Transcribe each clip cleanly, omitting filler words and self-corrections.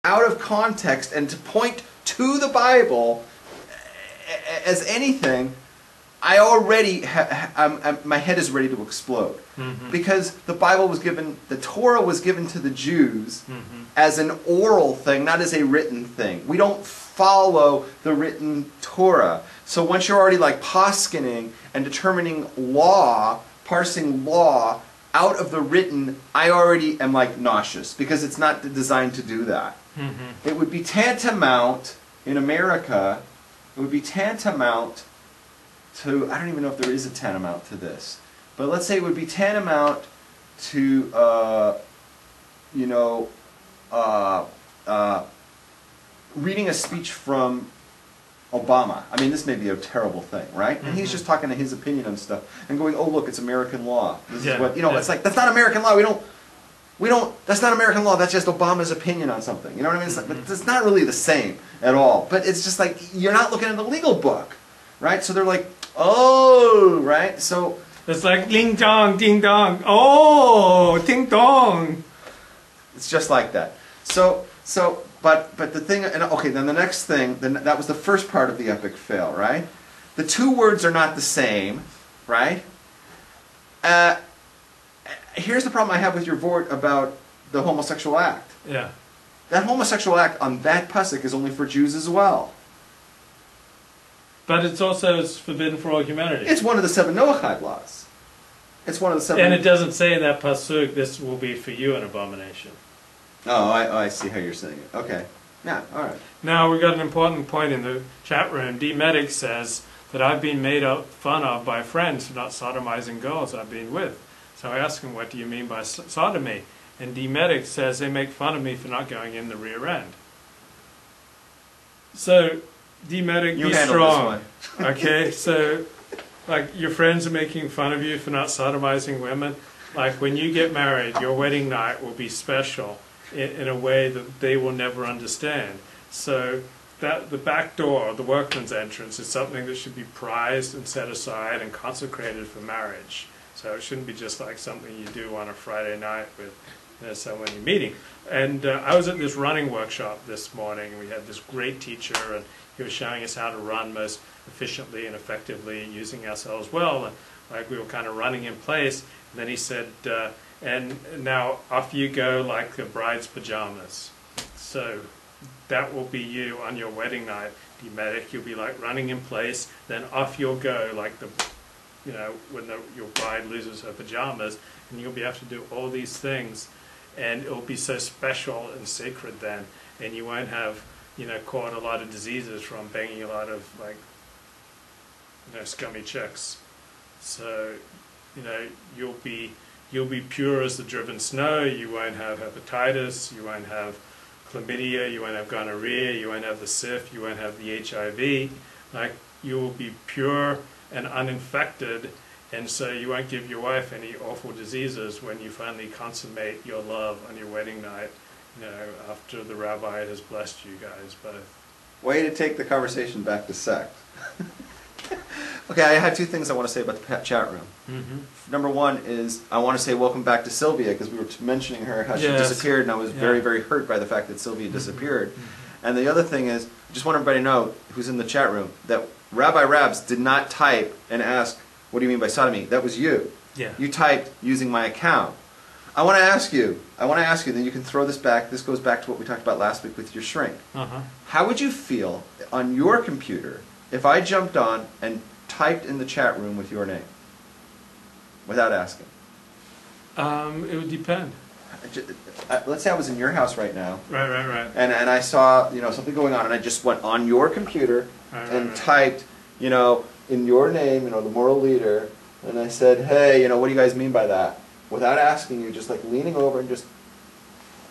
out of context and to point to the Bible as anything, I already my head is ready to explode. Because the Bible was given, the Torah was given to the Jews as an oral thing, not as a written thing. We don't follow the written Torah. So once you're already like poskening and determining law, parsing law out of the written, I already am like nauseous because it's not designed to do that. It would be tantamount in America, it would be tantamount to, I don't even know if there is a tantamount to this, but let's say it would be tantamount to, you know, reading a speech from Obama. I mean, this may be a terrible thing, right? And he's just talking to his opinion on stuff and going, oh, look, it's American law. This is what, you know, it's like, that's not American law. We don't, that's not American law. That's just Obama's opinion on something. You know what I mean? It's, like, but it's not really the same at all. But it's just like, you're not looking at the legal book, right? So they're like, oh, right? So it's like ding dong, oh, ding dong. It's just like that. But the thing, and okay, then the next thing, that was the first part of the epic fail, right? The two words are not the same, right? Here's the problem I have with your vort about the homosexual act. Yeah. That homosexual act on that pasuk is only for Jews as well. But it's also forbidden for all humanity. It's one of the 7 Noahide laws. It's one of the 7. And it doesn't say in that pasuk, this will be for you an abomination. Oh, I see how you're saying it. Okay. Yeah, all right. Now, we got an important point in the chat room. D. Medic says that I've been made fun of by friends for not sodomizing girls I've been with. So I ask him, what do you mean by sodomy? And D. Medic says they make fun of me for not going in the rear end. So, D. Medic, be strong. Okay, so, like, your friends are making fun of you for not sodomizing women. Like, when you get married, your wedding night will be special in a way that they will never understand. So that the back door, the workman's entrance, is something that should be prized and set aside and consecrated for marriage. So it shouldn't be just like something you do on a Friday night with someone you're meeting. And I was at this running workshop this morning, and we had this great teacher, and he was showing us how to run most efficiently and effectively, using ourselves well. And like we were kind of running in place, and then he said, and now off you go like the bride's pajamas. So that will be you on your wedding night, Medic. You'll be like running in place, then off you'll go like the, you know, when your bride loses her pajamas, and you'll be able to do all these things, and it'll be so special and sacred then, and you won't have, you know, caught a lot of diseases from banging a lot of like, you know, scummy chicks. So, you know, you'll be pure as the driven snow. You won't have hepatitis, you won't have chlamydia, you won't have gonorrhea, you won't have the syph, you won't have the HIV. Like, you will be pure and uninfected, and so you won't give your wife any awful diseases when you finally consummate your love on your wedding night, you know, after the rabbi has blessed you guys both. Way to take the conversation back to sex. Okay, I had 2 things I want to say about the chat room. Number one is I want to say welcome back to Sylvia, because we were mentioning her, how she disappeared, and I was very, very hurt by the fact that Sylvia disappeared. And the other thing is, I just want everybody to know, who's in the chat room, that Rabbi Rabs did not type and ask, what do you mean by sodomy? That was you. Yeah. You typed using my account. I want to ask you, then you can throw this back, this goes back to what we talked about last week with your shrink. How would you feel on your computer if I jumped on and typed in the chat room with your name without asking? It would depend. Let's say I was in your house right now. Right. And I saw, you know, something going on, and I just went on your computer and typed, you know, in your name, you know, the moral leader, and I said, hey, you know, what do you guys mean by that? Without asking you, just like leaning over and just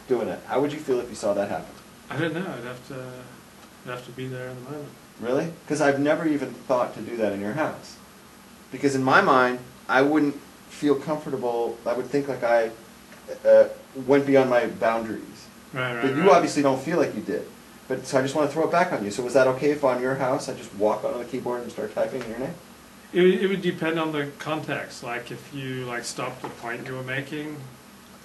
doing it. How would you feel if you saw that happen? I don't know. I'd have to be there in the moment. Really? Because I've never even thought to do that in your house. Because in my mind, I wouldn't feel comfortable. I would think like I went beyond my boundaries. Right. But you obviously don't feel like you did. But so I just want to throw it back on you. So was that okay if on your house I just walk on the keyboard and start typing in your name? It would depend on the context. Like if you like stopped the point you were making,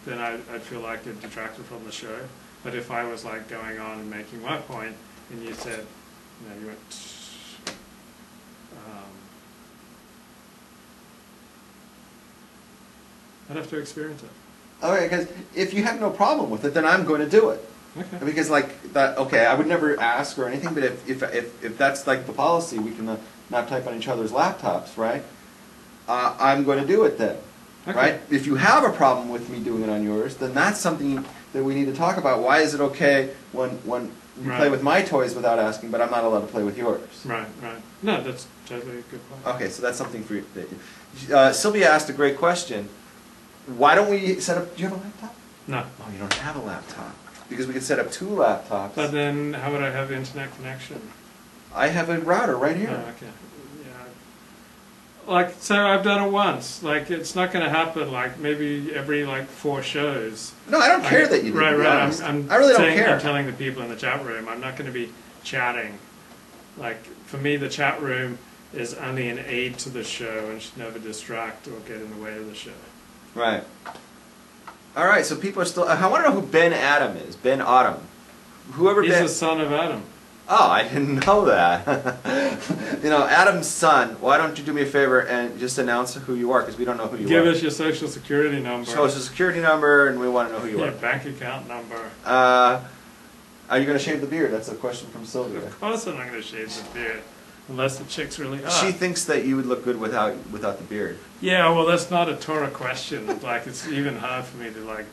then I'd feel like it detracted from the show. But if I was like going on and making my point, and you said, you went, I'd have to experience it. Okay, because if you have no problem with it, then I'm going to do it. Okay. Because like that, okay, I would never ask or anything, but if that's like the policy, we can not type on each other's laptops, right? I'm going to do it then, Okay. right? If you have a problem with me doing it on yours, then that's something that we need to talk about. Why is it okay when you play with my toys without asking, but I'm not allowed to play with yours? Right, right. No, that's totally a good point. Okay, so that's something for you. Sylvia asked a great question. Why don't we set up? Do you have a laptop? No. Oh, you don't have a laptop. Because we could set up 2 laptops. But then, how would I have internet connection? I have a router right here. Oh, okay. Yeah. Like, so I've done it once. Like, it's not going to happen. Like, maybe every 4 shows. No, I don't care that you do. Right, right. I really don't care. I'm telling the people in the chat room, I'm not going to be chatting. Like, for me, the chat room is only an aid to the show and should never distract or get in the way of the show. Right. All right, so people are still... I want to know who Ben Adam is. Ben Autumn. He's the son of Adam. Oh, I didn't know that. Adam's son. Why don't you do me a favor and just announce who you are, because we don't know who you are. Give us your social security number. Social security number, and we want to know who you are. Your bank account number. Are you going to shave the beard? That's a question from Sylvia. Of course I'm not going to shave the beard. Unless the chick's really hot. She thinks that you would look good without the beard. Yeah, well, that's not a Torah question. Like, it's even hard for me to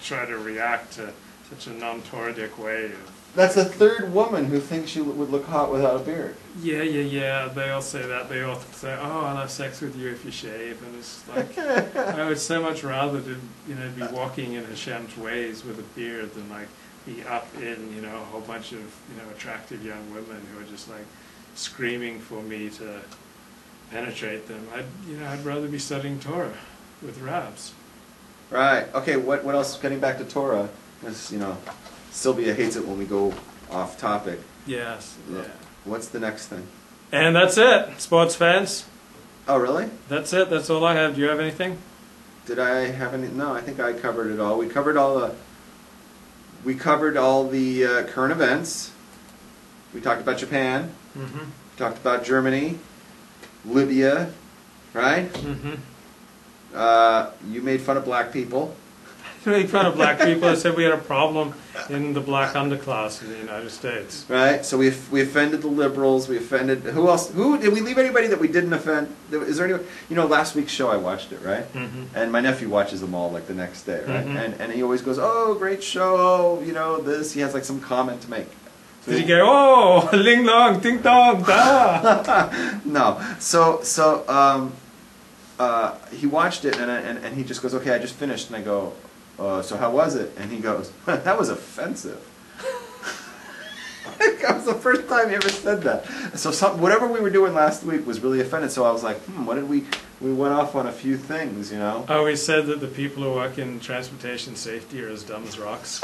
try to react to such a non-Toradic way of... That's the 3rd woman who thinks she would look hot without a beard. Yeah. They all say that. They all say, "Oh, I'll have sex with you if you shave." And it's like, I would so much rather to, be walking in Hashem's ways with a beard than be up in, a whole bunch of, attractive young women who are just screaming for me to penetrate them. I'd rather be studying Torah with rabbis. Right. Okay. What else? Getting back to Torah, because Sylvia hates it when we go off topic. Yes. Yeah. What's the next thing? And that's it, sports fans. Oh, really? That's it. That's all I have. Do you have anything? Did I have any? No, I think I covered it all. We covered all the current events. We talked about Japan. Mm-hmm. We talked about Germany, Libya, right? Mm-hmm. You made fun of black people. I made fun of black people. I said we had a problem in the black underclass in the United States. Right. So we offended the liberals. We offended who else? Who did we leave anybody that we didn't offend? Is there anyone? Last week's show I watched it, right? Mm-hmm. And my nephew watches them all the next day, right? Mm-hmm. And he always goes, "Oh, great show! This." He has some comment to make. So did he go, "Oh, ling long, ding dong, da"? No. So he watched it and he just goes, "Okay, I just finished." And I go, "So how was it?" And he goes, "That was offensive." That was the first time he ever said that. So whatever we were doing last week was really offended. So I was like, what did we went off on a few things, Oh, we said that the people who work in transportation safety are as dumb as rocks.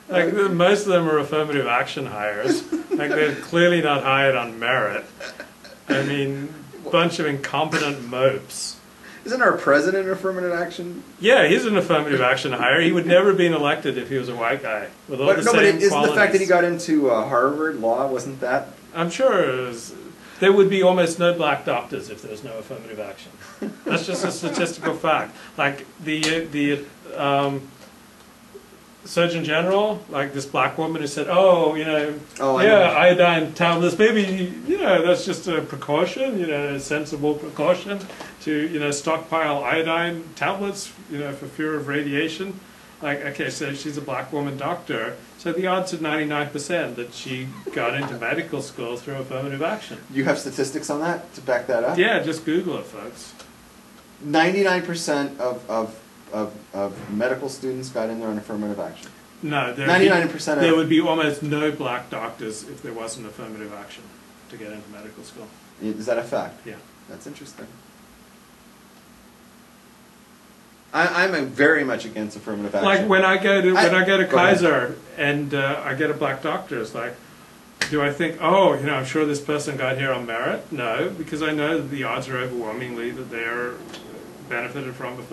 Most of them are affirmative action hires. They're clearly not hired on merit. I mean, bunch of incompetent mopes. Isn't our president an affirmative action? Yeah, he's an affirmative action hire. He would never have been elected if he was a white guy with all the same qualities. Isn't the fact that he got into Harvard Law, wasn't that? I'm sure there would be almost no black doctors if there was no affirmative action. That's just a statistical fact. The Surgeon General, this black woman who said, iodine tablets, maybe, that's just a precaution, a sensible precaution to, stockpile iodine tablets, for fear of radiation. Okay, so she's a black woman doctor, so the odds are 99% that she got into medical school through affirmative action. You have statistics on that to back that up? Yeah, just Google it, folks. 99% of medical students got in there on affirmative action. No, 99%. There would be almost no black doctors if there wasn't affirmative action to get into medical school. Is that a fact? Yeah. That's interesting. I'm very much against affirmative action. Like when I go to Kaiser and I get a black doctor, it's like, do I think, I'm sure this person got here on merit? No, because I know that the odds are overwhelmingly that they're benefited from with